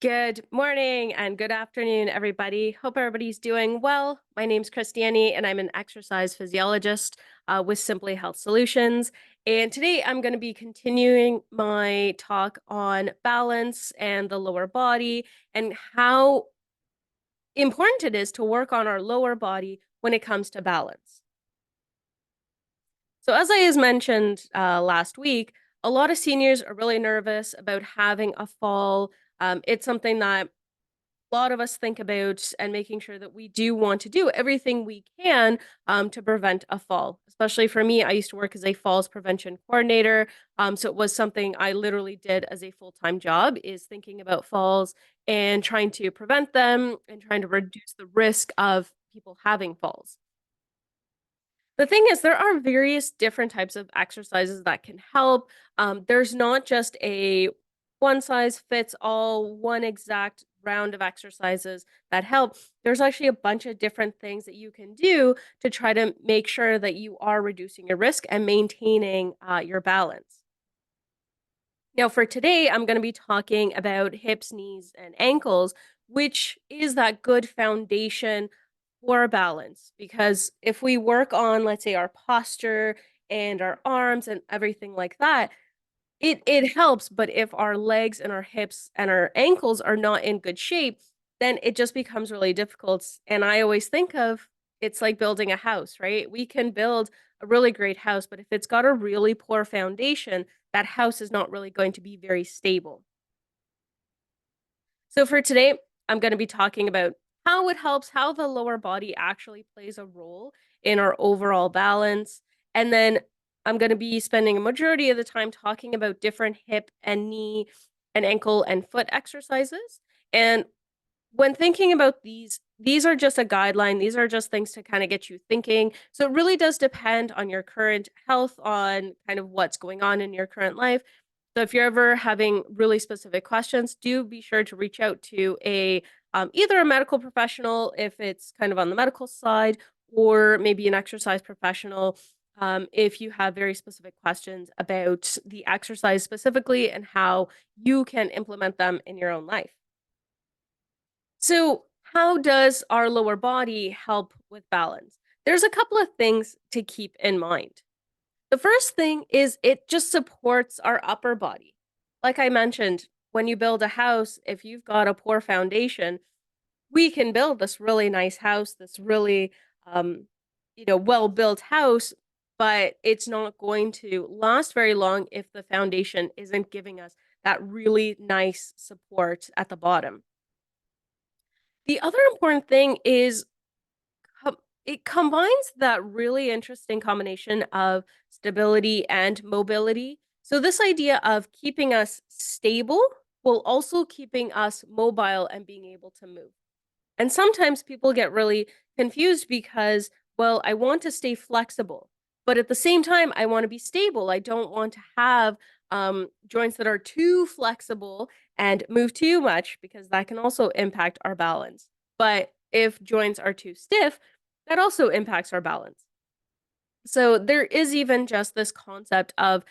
Good morning and good afternoon, everybody. Hope everybody's doing well. My name's Cristiane, and I'm an exercise physiologist with Simply Health Solutions. And today I'm going to be continuing my talk on balance and the lower body and how important it is to work on our lower body when it comes to balance. So, as I has mentioned last week, a lot of seniors are really nervous about having a fall. It's something that a lot of us think about and making sure that we do want to do everything we can to prevent a fall. Especially for me, I used to work as a falls prevention coordinator. So it was something I literally did as a full-time job is thinking about falls and trying to prevent them and trying to reduce the risk of people having falls. The thing is, there are various different types of exercises that can help. There's not just a one size fits all, one exact round of exercises that help. There's actually a bunch of different things that you can do to try to make sure that you are reducing your risk and maintaining your balance. Now, for today, I'm going to be talking about hips, knees, and ankles, which is that good foundation for balance. Because if we work on, let's say, our posture and our arms and everything like that, it helps. But if our legs and our hips and our ankles are not in good shape, then it just becomes really difficult. And I always think of it's like building a house, right? We can build a really great house, but if it's got a really poor foundation, that house is not really going to be very stable. So for today, I'm going to be talking about how it helps, how the lower body actually plays a role in our overall balance. And then I'm going to be spending a majority of the time talking about different hip and knee and ankle and foot exercises. And when thinking about these are just a guideline. These are just things to kind of get you thinking. So it really does depend on your current health, on kind of what's going on in your current life. So if you're ever having really specific questions, do be sure to reach out to a either a medical professional if it's kind of on the medical side, or maybe an exercise professional if you have very specific questions about the exercise specifically and how you can implement them in your own life. So, how does our lower body help with balance? There's a couple of things to keep in mind. The first thing is it just supports our upper body. Like I mentioned, when you build a house, if you've got a poor foundation, we can build this really nice house, this really well built house, but it's not going to last very long if the foundation isn't giving us that really nice support at the bottom. The other important thing is it combines that really interesting combination of stability and mobility. So, this idea of keeping us stable while also keeping us mobile and being able to move. And sometimes people get really confused because, well, I want to stay flexible, but at the same time, I want to be stable. I don't want to have joints that are too flexible and move too much because that can also impact our balance. But if joints are too stiff, that also impacts our balance. So there is even just this concept of,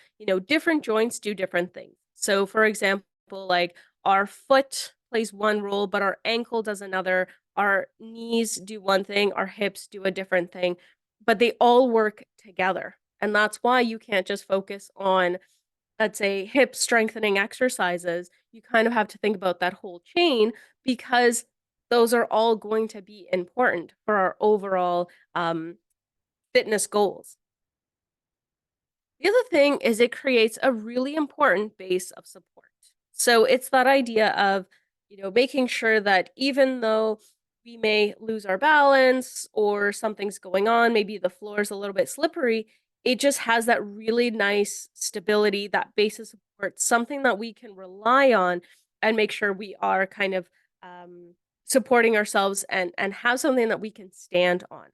different joints do different things. So for example, like our foot plays one role, but our ankle does another. Our knees do one thing, our hips do a different thing, but they all work together. And that's why you can't just focus on, let's say, hip strengthening exercises. You kind of have to think about that whole chain because those are all going to be important for our overall fitness goals. The other thing is it creates a really important base of support. So it's that idea of, making sure that even though we may lose our balance or something's going on, maybe the floor is a little bit slippery, it just has that really nice stability, that base of support, something that we can rely on and make sure we are kind of supporting ourselves and have something that we can stand on.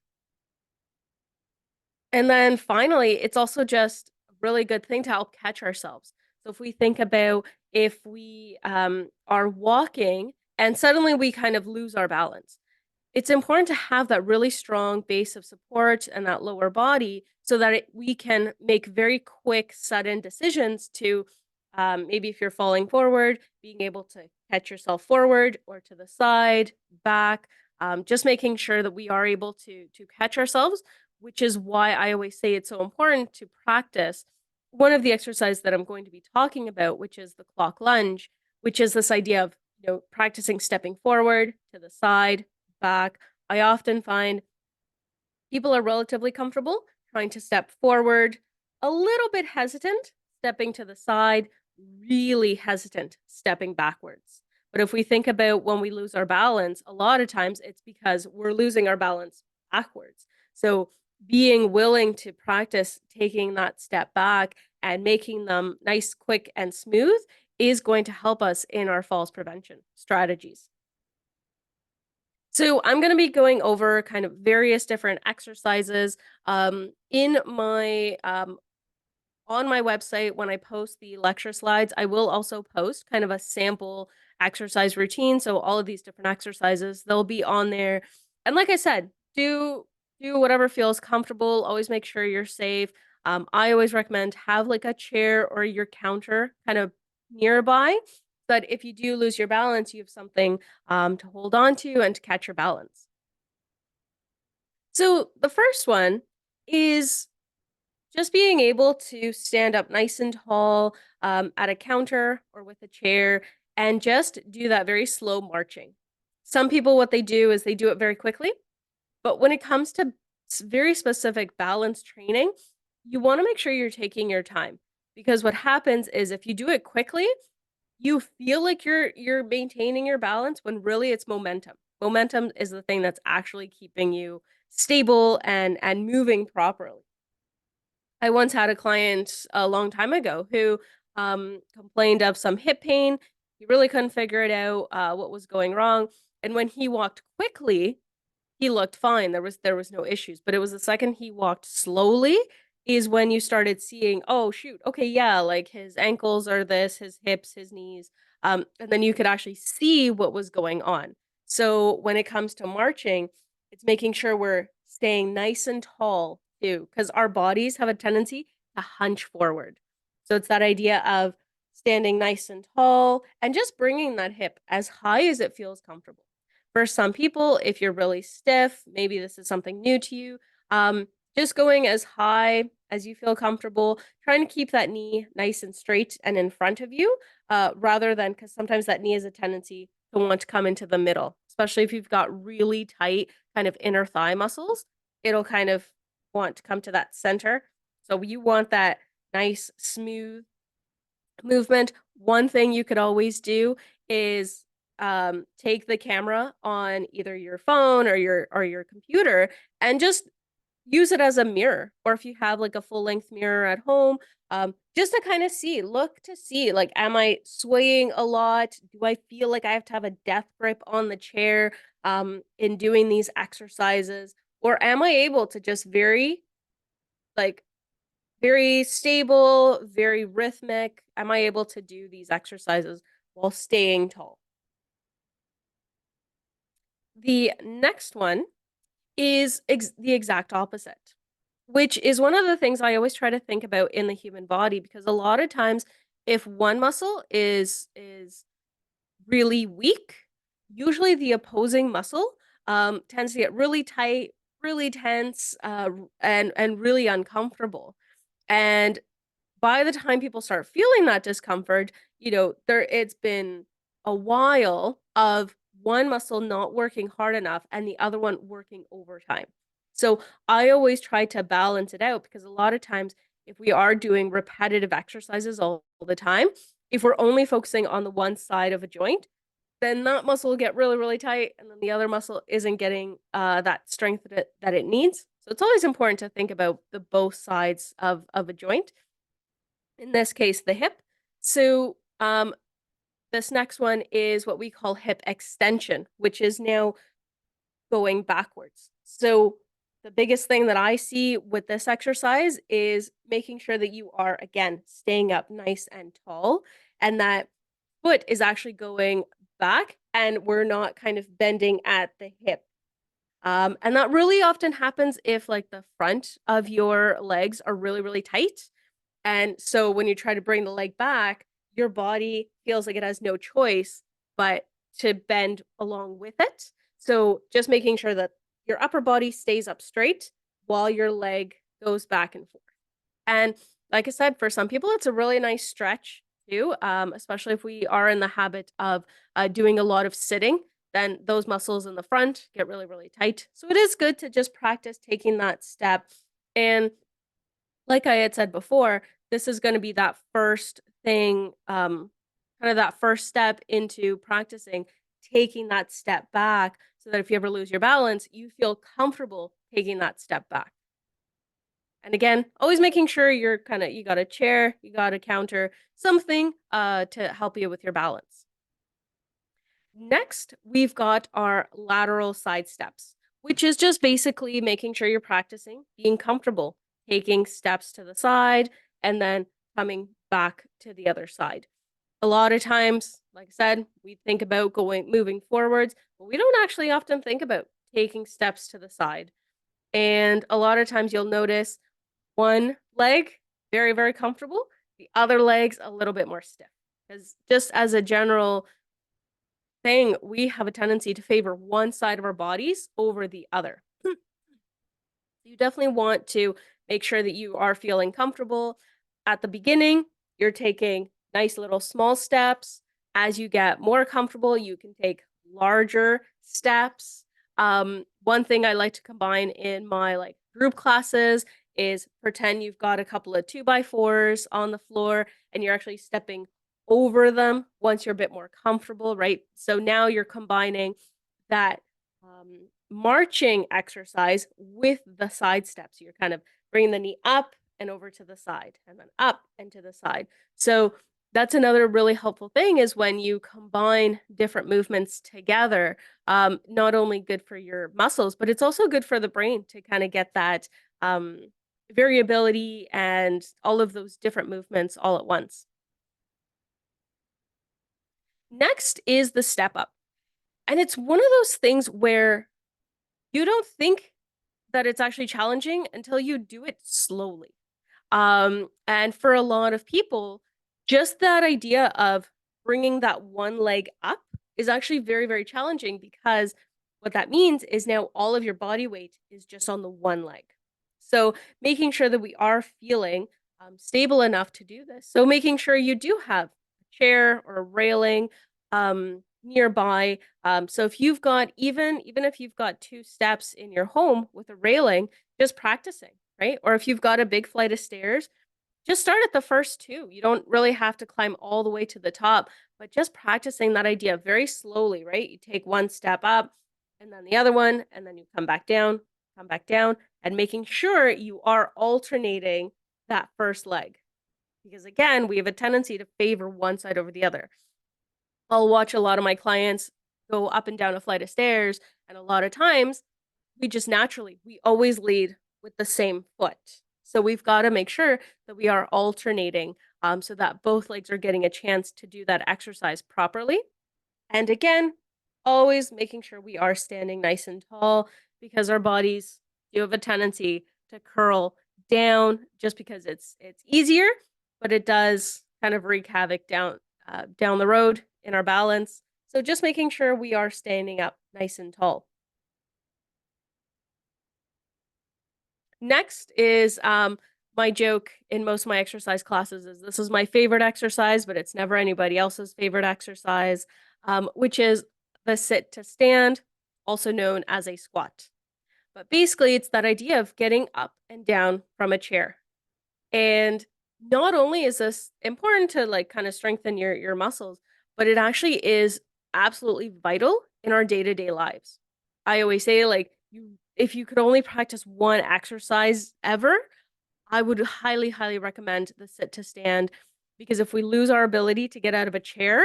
And then finally, it's also just a really good thing to help catch ourselves. So if we think about if we are walking and suddenly we kind of lose our balance, it's important to have that really strong base of support and that lower body so that we can make very quick, sudden decisions to maybe if you're falling forward, being able to catch yourself forward or to the side, back, just making sure that we are able to catch ourselves, which is why I always say it's so important to practice one of the exercises that I'm going to be talking about, which is the clock lunge, which is this idea of practicing stepping forward to the side, back. I often find people are relatively comfortable trying to step forward, a little bit hesitant, stepping to the side, really hesitant, stepping backwards. But if we think about when we lose our balance, a lot of times it's because we're losing our balance backwards. So being willing to practice taking that step back and making them nice, quick, and smooth is going to help us in our falls prevention strategies. So I'm going to be going over kind of various different exercises in my on my website. When I post the lecture slides, I will also post kind of a sample exercise routine. So all of these different exercises, they'll be on there. And like I said, do whatever feels comfortable. Always make sure you're safe. I always recommend have like a chair or your counter kind of nearby, so that if you do lose your balance, you have something to hold on to and to catch your balance. So the first one is just being able to stand up nice and tall at a counter or with a chair and just do that very slow marching. Some people, what they do is they do it very quickly. But when it comes to very specific balance training, you want to make sure you're taking your time, because what happens is if you do it quickly, you feel like you're maintaining your balance when really it's momentum. Momentum is the thing that's actually keeping you stable and moving properly. I once had a client a long time ago who complained of some hip pain. He really couldn't figure it out, what was going wrong. And when he walked quickly, he looked fine. There was no issues. But it was the second he walked slowly is when you started seeing, oh shoot, okay, yeah, like his ankles are this, his hips, his knees. And then you could actually see what was going on. So when it comes to marching, it's making sure we're staying nice and tall too, because our bodies have a tendency to hunch forward. So it's that idea of standing nice and tall and just bringing that hip as high as it feels comfortable. For some people, if you're really stiff, maybe this is something new to you, just going as high as you feel comfortable, trying to keep that knee nice and straight and in front of you, rather than, because sometimes that knee has a tendency to want to come into the middle, especially if you've got really tight kind of inner thigh muscles. It'll kind of want to come to that center. So you want that nice, smooth movement. One thing you could always do is take the camera on either your phone or your computer and just use it as a mirror. Or if you have like a full length mirror at home, just to kind of see, look to see, like, am I swaying a lot? Do I feel like I have to have a death grip on the chair in doing these exercises? Or am I able to just like, very stable, very rhythmic? Am I able to do these exercises while staying tall? The next one is the exact opposite, which is one of the things I always try to think about in the human body, because a lot of times if one muscle is really weak, usually the opposing muscle tends to get really tight, really tense, and really uncomfortable. And by the time people start feeling that discomfort, it's been a while of one muscle not working hard enough and the other one working overtime. So I always try to balance it out, because a lot of times if we are doing repetitive exercises all the time, if we're only focusing on the one side of a joint, then that muscle will get really, really tight, and then the other muscle isn't getting that strength that it needs. So it's always important to think about the both sides of a joint, in this case, the hip. So, this next one is what we call hip extension, which is now going backwards. So, the biggest thing that I see with this exercise is making sure that you are, again, staying up nice and tall, and that foot is actually going back and we're not kind of bending at the hip. And that really often happens if, like, the front of your legs are really, really tight, and so when you try to bring the leg back, your body feels like it has no choice but to bend along with it. So just making sure that your upper body stays up straight while your leg goes back and forth. And like I said, for some people, it's a really nice stretch too, especially if we are in the habit of doing a lot of sitting. Then those muscles in the front get really, really tight. So it is good to just practice taking that step. And like I had said before, this is going to be that first thing, kind of that first step into practicing taking that step back so that if you ever lose your balance, you feel comfortable taking that step back. And again, always making sure you got a chair, you got a counter, something to help you with your balance. Next, we've got our lateral side steps, which is just basically making sure you're practicing being comfortable, taking steps to the side and then coming back to the other side. A lot of times, like I said, we think about moving forwards, but we don't actually often think about taking steps to the side. And a lot of times you'll notice one leg very, very comfortable, the other leg's a little bit more stiff. Because just as a general thing, we have a tendency to favor one side of our bodies over the other. You definitely want to make sure that you are feeling comfortable. At the beginning, you're taking nice little small steps. As you get more comfortable, you can take larger steps. One thing I like to combine in my like group classes is pretend you've got a couple of 2x4s on the floor and you're actually stepping over them once you're a bit more comfortable, right? So now you're combining that marching exercise with the side steps. You're kind of bringing the knee up and over to the side and then up and to the side. So that's another really helpful thing is when you combine different movements together, not only good for your muscles, but it's also good for the brain to kind of get that um, variability and all of those different movements all at once. Next is the step up. And it's one of those things where you don't think that it's actually challenging until you do it slowly. And for a lot of people, just that idea of bringing that one leg up is actually very, very challenging because what that means is now all of your body weight is just on the one leg. So making sure that we are feeling stable enough to do this. So making sure you do have a chair or a railing nearby. So if you've got even if you've got two steps in your home with a railing, just practicing, right? Or if you've got a big flight of stairs, just start at the first two. You don't really have to climb all the way to the top, but just practicing that idea very slowly, right? You take one step up and then the other one, and then you come back down, and making sure you are alternating that first leg. Because again, we have a tendency to favor one side over the other. I'll watch a lot of my clients go up and down a flight of stairs, and a lot of times we always lead with the same foot. So we've got to make sure that we are alternating so that both legs are getting a chance to do that exercise properly. And again, always making sure we are standing nice and tall because our bodies do have a tendency to curl down just because it's easier, but it does kind of wreak havoc down the road in our balance. So just making sure we are standing up nice and tall. Next is my joke in most of my exercise classes is this is my favorite exercise, but it's never anybody else's favorite exercise, which is the sit to stand, also known as a squat. But basically, it's that idea of getting up and down from a chair. And not only is this important to like kind of strengthen your muscles, but it actually is absolutely vital in our day-to-day lives. I always say like you if you could only practice one exercise ever, I would highly, highly recommend the sit to stand because if we lose our ability to get out of a chair,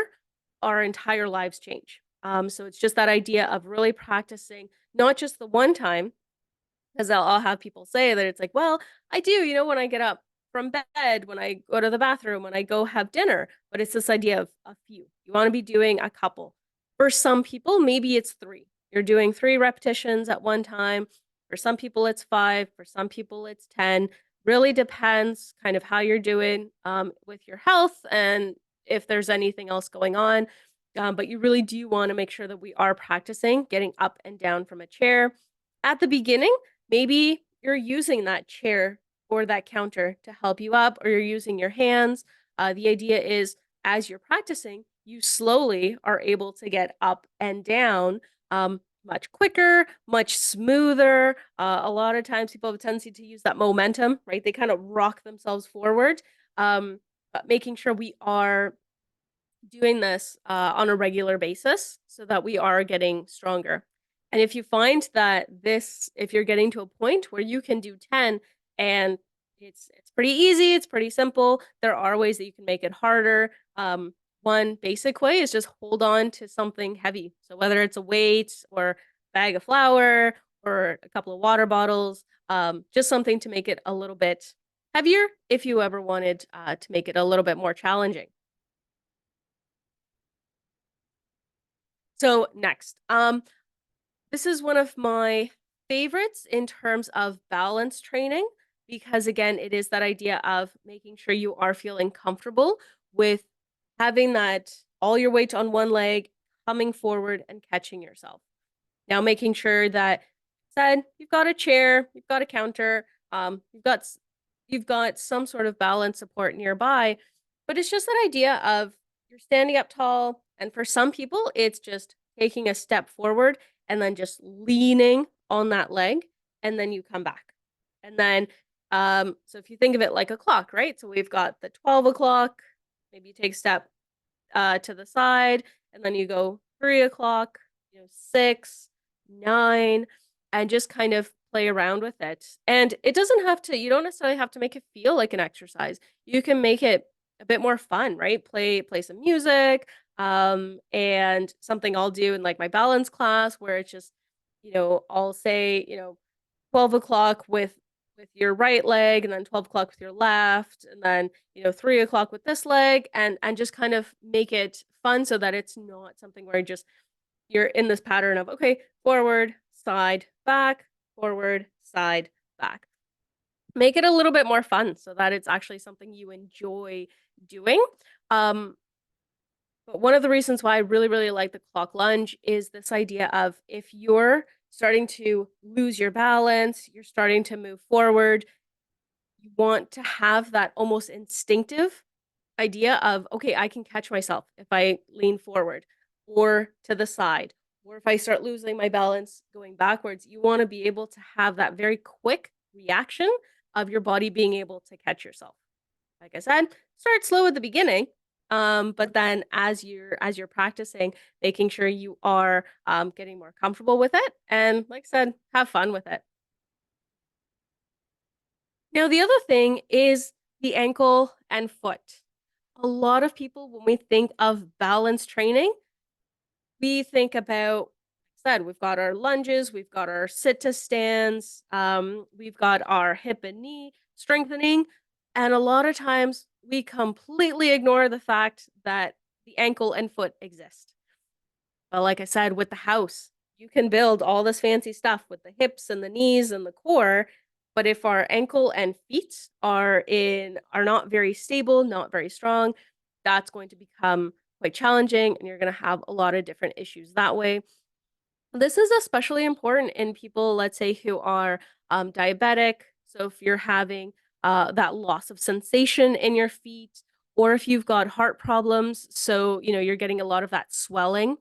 our entire lives change. So it's just that idea of really practicing not just the one time, because I'll have people say that it's like, well, I do, when I get up from bed, when I go to the bathroom, when I go have dinner, but it's this idea of a few. You want to be doing a couple. For some people, maybe it's three. You're doing 3 repetitions at one time. For some people, it's 5. For some people, it's 10. Really depends kind of how you're doing with your health and if there's anything else going on. But you really do want to make sure that we are practicing getting up and down from a chair. At the beginning, maybe you're using that chair or that counter to help you up, or you're using your hands. The idea is as you're practicing, you slowly are able to get up and down much quicker, much smoother. A lot of times people have a tendency to use that momentum, right? They kind of rock themselves forward. But making sure we are doing this on a regular basis so that we are getting stronger. And if you find that if you're getting to a point where you can do 10 and it's pretty easy, it's pretty simple. There are ways that you can make it harder. One basic way is just hold on to something heavy. So whether it's a weight or bag of flour or a couple of water bottles, just something to make it a little bit heavier if you ever wanted to make it a little bit more challenging. So next, this is one of my favorites in terms of balance training because again, it is that idea of making sure you are feeling comfortable with having that all your weight on one leg, coming forward and catching yourself. Now, making sure that said you've got a chair, you've got a counter, you've got some sort of balance support nearby, but it's just that idea of you're standing up tall, and for some people, it's just taking a step forward and then just leaning on that leg, and then you come back. And then, so if you think of it like a clock, right? So we've got the 12 o'clock, maybe you take a step to the side, and then you go 3 o'clock, 6, 9, and just kind of play around with it. And it doesn't have to, you don't necessarily have to make it feel like an exercise. You can make it a bit more fun, right? Play some music, and something I'll do in like my balance class where it's just, I'll say, 12 o'clock with your right leg, and then 12 o'clock with your left, and then 3 o'clock with this leg, and just kind of make it fun so that it's not something where you're in this pattern of okay, forward, side, back, forward, side, back. Make it a little bit more fun so that it's actually something you enjoy doing. um but one of the reasons why I really, really like the clock lunge is this idea of if you're starting to lose your balance, you're starting to move forward, you want to have that almost instinctive idea of, okay, I can catch myself if I lean forward or to the side, or if I start losing my balance going backwards. You want to be able to have that very quick reaction of your body being able to catch yourself. Like I said, start slow at the beginning. But then as you're practicing, making sure you are getting more comfortable with it. And like I said, have fun with it. Now, the other thing is the ankle and foot. A lot of people, when we think of balance training, we think about, like I said, we've got our lunges, we've got our sit to stands, we've got our hip and knee strengthening. And a lot of times we completely ignore the fact that the ankle and foot exist. But like I said, with the house, you can build all this fancy stuff with the hips and the knees and the core. But if our ankle and feet are not very stable, not very strong, that's going to become quite challenging, and you're going to have a lot of different issues that way. This is especially important in people, let's say, who are diabetic. So if you're having that loss of sensation in your feet, or if you've got heart problems, so you're getting a lot of that swelling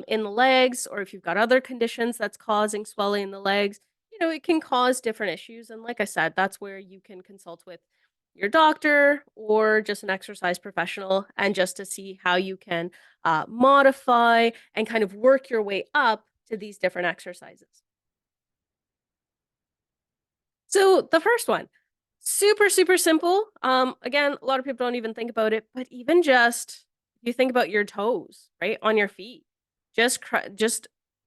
in the legs, or if you've got other conditions that's causing swelling in the legs, it can cause different issues. And like I said, that's where you can consult with your doctor or just an exercise professional, and just to see how you can modify and kind of work your way up to these different exercises. So the first one, super, super simple. Again, a lot of people don't even think about it, but even just you think about your toes, right, on your feet, just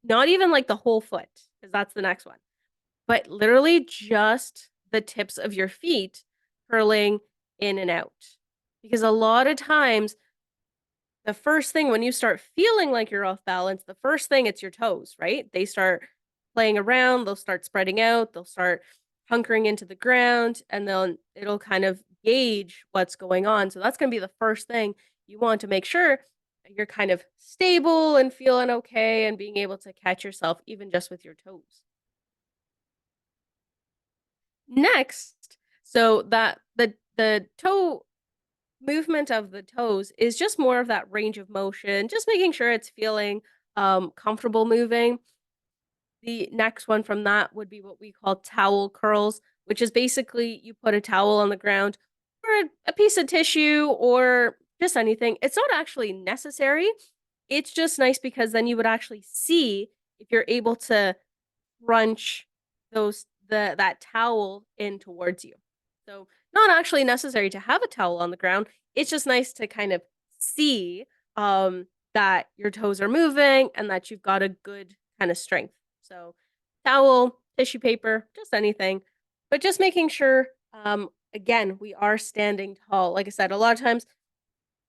not even like the whole foot, because that's the next one, but literally just the tips of your feet curling in and out. Because a lot of times the first thing when you start feeling like you're off balance, the first thing, it's your toes, right? They start playing around, they'll start spreading out, they'll start hunkering into the ground, and then it'll kind of gauge what's going on. So that's going to be the first thing you want to make sure you're kind of stable and feeling okay and being able to catch yourself even just with your toes. Next, so that the toe movement of the toes is just more of that range of motion, just making sure it's feeling comfortable moving. The next one from that would be what we call towel curls, which is basically you put a towel on the ground or a piece of tissue or just anything. It's not actually necessary. It's just nice because then you would actually see if you're able to crunch that towel in towards you. So not actually necessary to have a towel on the ground. It's just nice to kind of see that your toes are moving and that you've got a good kind of strength. So towel, tissue paper, just anything, but just making sure again we are standing tall. Like I said, a lot of times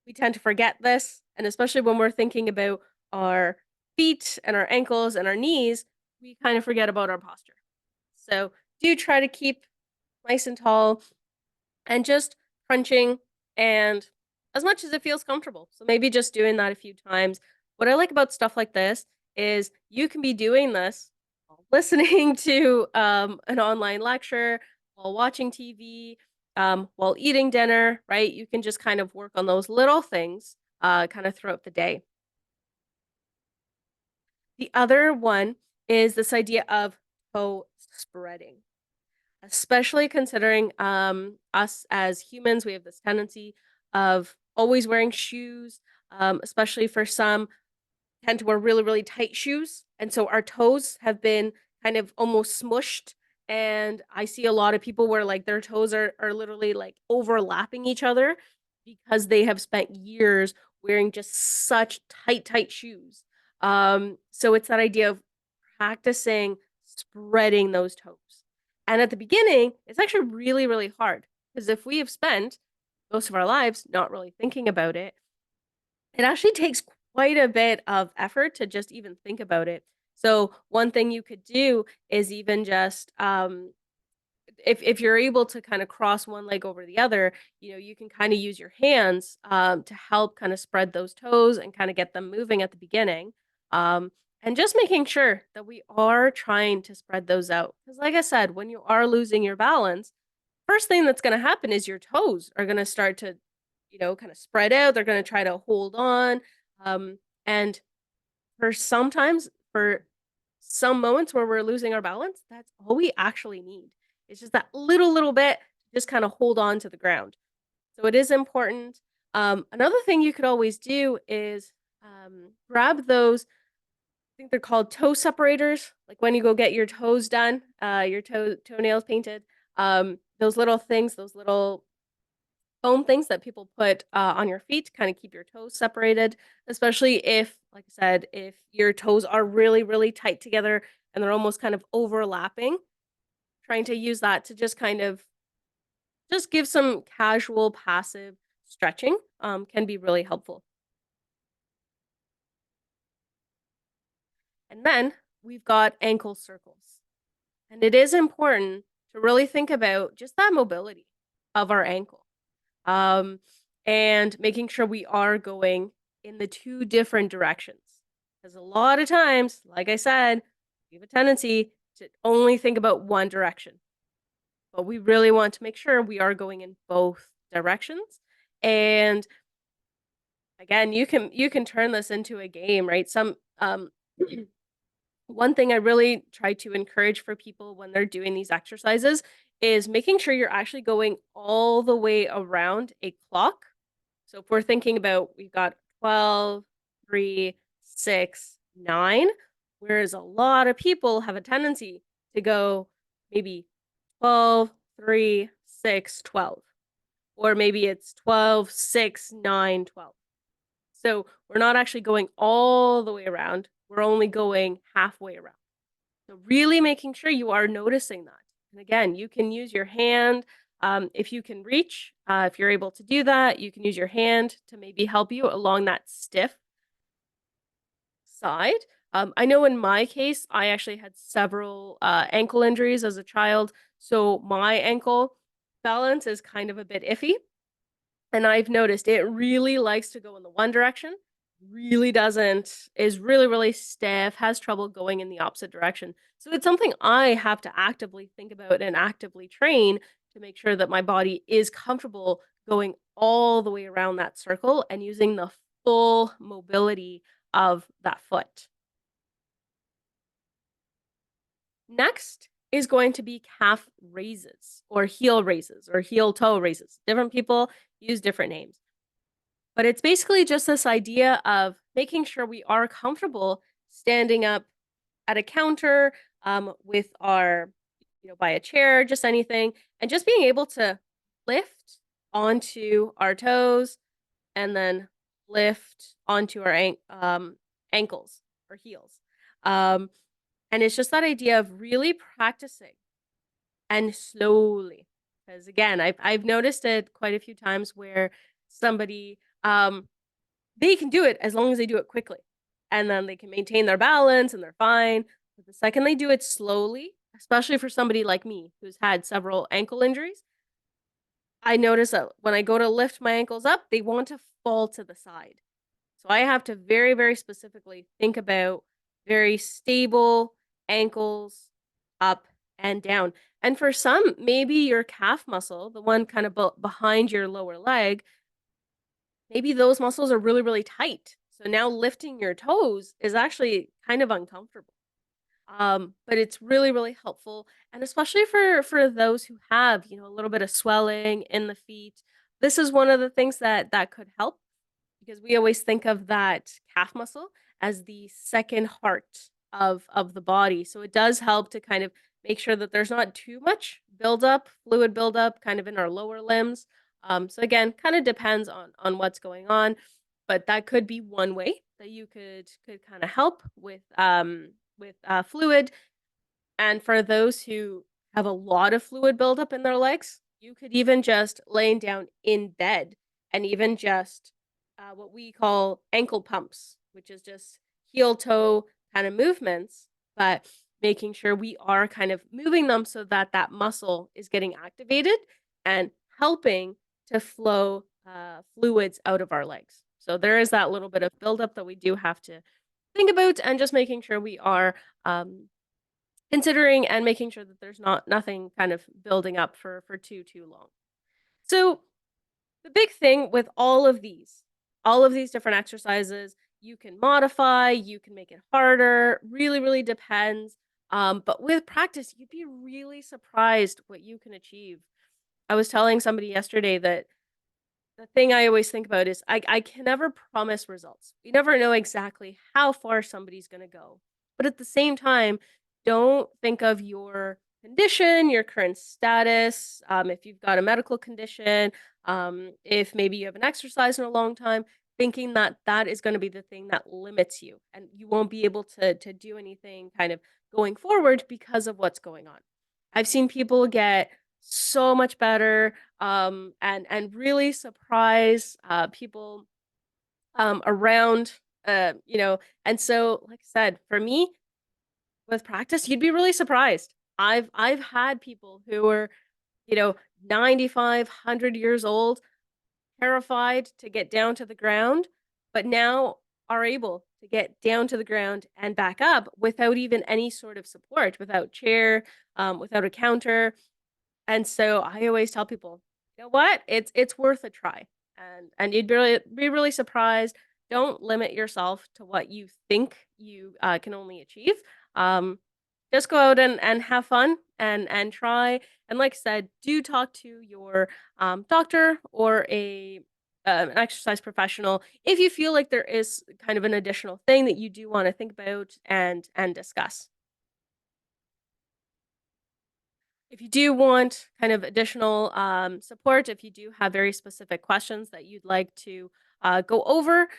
we tend to forget this, and especially when we're thinking about our feet and our ankles and our knees, we kind of forget about our posture. So do try to keep nice and tall and just crunching and as much as it feels comfortable. So maybe just doing that a few times. What I like about stuff like this is you can be doing this while listening to an online lecture, while watching TV, while eating dinner, right? You can just kind of work on those little things kind of throughout the day. The other one is this idea of toe spreading, especially considering us as humans, we have this tendency of always wearing shoes, especially for some tend to wear really, really tight shoes. And so our toes have been kind of almost smushed. And I see a lot of people where like their toes are literally like overlapping each other because they have spent years wearing just such tight, tight shoes. So it's that idea of practicing spreading those toes. And at the beginning, it's actually really, really hard because if we have spent most of our lives not really thinking about it, it actually takes quite a bit of effort to just even think about it. So one thing you could do is even just if you're able to kind of cross one leg over the other, you can kind of use your hands to help kind of spread those toes and kind of get them moving at the beginning. And just making sure that we are trying to spread those out. Because, like I said, when you are losing your balance, first thing that's going to happen is your toes are going to start to, kind of spread out. They're going to try to hold on. And for some moments where we're losing our balance, that's all we actually need. It's just that little bit, just kind of hold on to the ground. So it is important. Another thing you could always do is grab those. I think they're called toe separators. Like when you go get your toes done, your toenails painted. Those little things, those little foam things that people put on your feet to kind of keep your toes separated, especially if, like I said, if your toes are really, really tight together and they're almost kind of overlapping, trying to use that to just kind of just give some casual, passive stretching can be really helpful. And then we've got ankle circles. And it is important to really think about just that mobility of our ankle. Um, and making sure we are going in the two different directions. Because a lot of times, like I said, we have a tendency to only think about one direction. But we really want to make sure we are going in both directions. And again, you can turn this into a game, right? Some one thing I really try to encourage for people when they're doing these exercises is making sure you're actually going all the way around a clock. So if we're thinking about we've got 12, 3, 6, 9, whereas a lot of people have a tendency to go maybe 12, 3, 6, 12, or maybe it's 12, 6, 9, 12. So we're not actually going all the way around. We're only going halfway around. So really making sure you are noticing that. And again, you can use your hand if you can reach. If you're able to do that, you can use your hand to maybe help you along that stiff side. I know in my case, I actually had several ankle injuries as a child. So my ankle balance is kind of a bit iffy. And I've noticed it really likes to go in the one direction really doesn't, is really, really stiff, has trouble going in the opposite direction. So it's something I have to actively think about and actively train to make sure that my body is comfortable going all the way around that circle and using the full mobility of that foot. Next is going to be calf raises or heel toe raises. Different people use different names. But it's basically just this idea of making sure we are comfortable standing up at a counter, with our, by a chair, just anything, and just being able to lift onto our toes and then lift onto our ankles or heels. Um, and it's just that idea of really practicing and slowly, because again, I've noticed it quite a few times where somebody they can do it as long as they do it quickly, and then they can maintain their balance and they're fine. But the second they do it slowly, especially for somebody like me who's had several ankle injuries, I notice that when I go to lift my ankles up, they want to fall to the side. So I have to very, very specifically think about very stable ankles up and down. And for some, maybe your calf muscle, the one kind of behind your lower leg, maybe those muscles are really, really tight. So now lifting your toes is actually kind of uncomfortable. But it's really, really helpful, and especially for those who have, a little bit of swelling in the feet. This is one of the things that could help because we always think of that calf muscle as the second heart of the body. So it does help to kind of make sure that there's not too much buildup, fluid buildup, kind of in our lower limbs. So again, kind of depends on what's going on, but that could be one way that you could kind of help with fluid. And for those who have a lot of fluid buildup in their legs, you could even just laying down in bed and even just what we call ankle pumps, which is just heel toe kind of movements, but making sure we are kind of moving them so that that muscle is getting activated and helping to flow fluids out of our legs. So there is that little bit of buildup that we do have to think about, and just making sure we are um, considering and making sure that there's nothing kind of building up for too long. So the big thing with all of these different exercises, you can modify, you can make it harder, really, really depends. But with practice, you'd be really surprised what you can achieve. I was telling somebody yesterday that the thing I always think about is I can never promise results. You never know exactly how far somebody's going to go. But at the same time, don't think of your condition, your current status, if you've got a medical condition, if maybe you haven't exercised in a long time, thinking that that is going to be the thing that limits you and you won't be able to do anything kind of going forward because of what's going on. I've seen people get so much better, and really surprise people around, and so like I said, for me, with practice, you'd be really surprised. I've had people who were, you know 95, 100 years old, terrified to get down to the ground, but now are able to get down to the ground and back up without even any sort of support, without chair, without a counter. And so I always tell people, you know what? It's worth a try. And you'd be really surprised. Don't limit yourself to what you think you can only achieve. Um, just go out and have fun and try. And like I said, do talk to your doctor or an exercise professional if you feel like there is kind of an additional thing that you do want to think about and discuss. If you do want kind of additional support, if you do have very specific questions that you'd like to go over,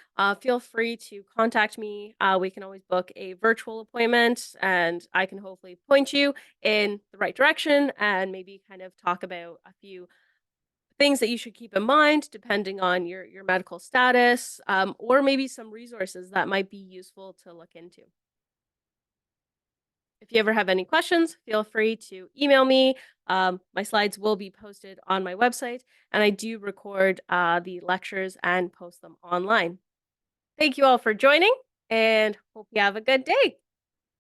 feel free to contact me. We can always book a virtual appointment and I can hopefully point you in the right direction and maybe kind of talk about a few things that you should keep in mind depending on your medical status, or maybe some resources that might be useful to look into. If you ever have any questions, feel free to email me. My slides will be posted on my website, and I do record the lectures and post them online. Thank you all for joining and hope you have a good day.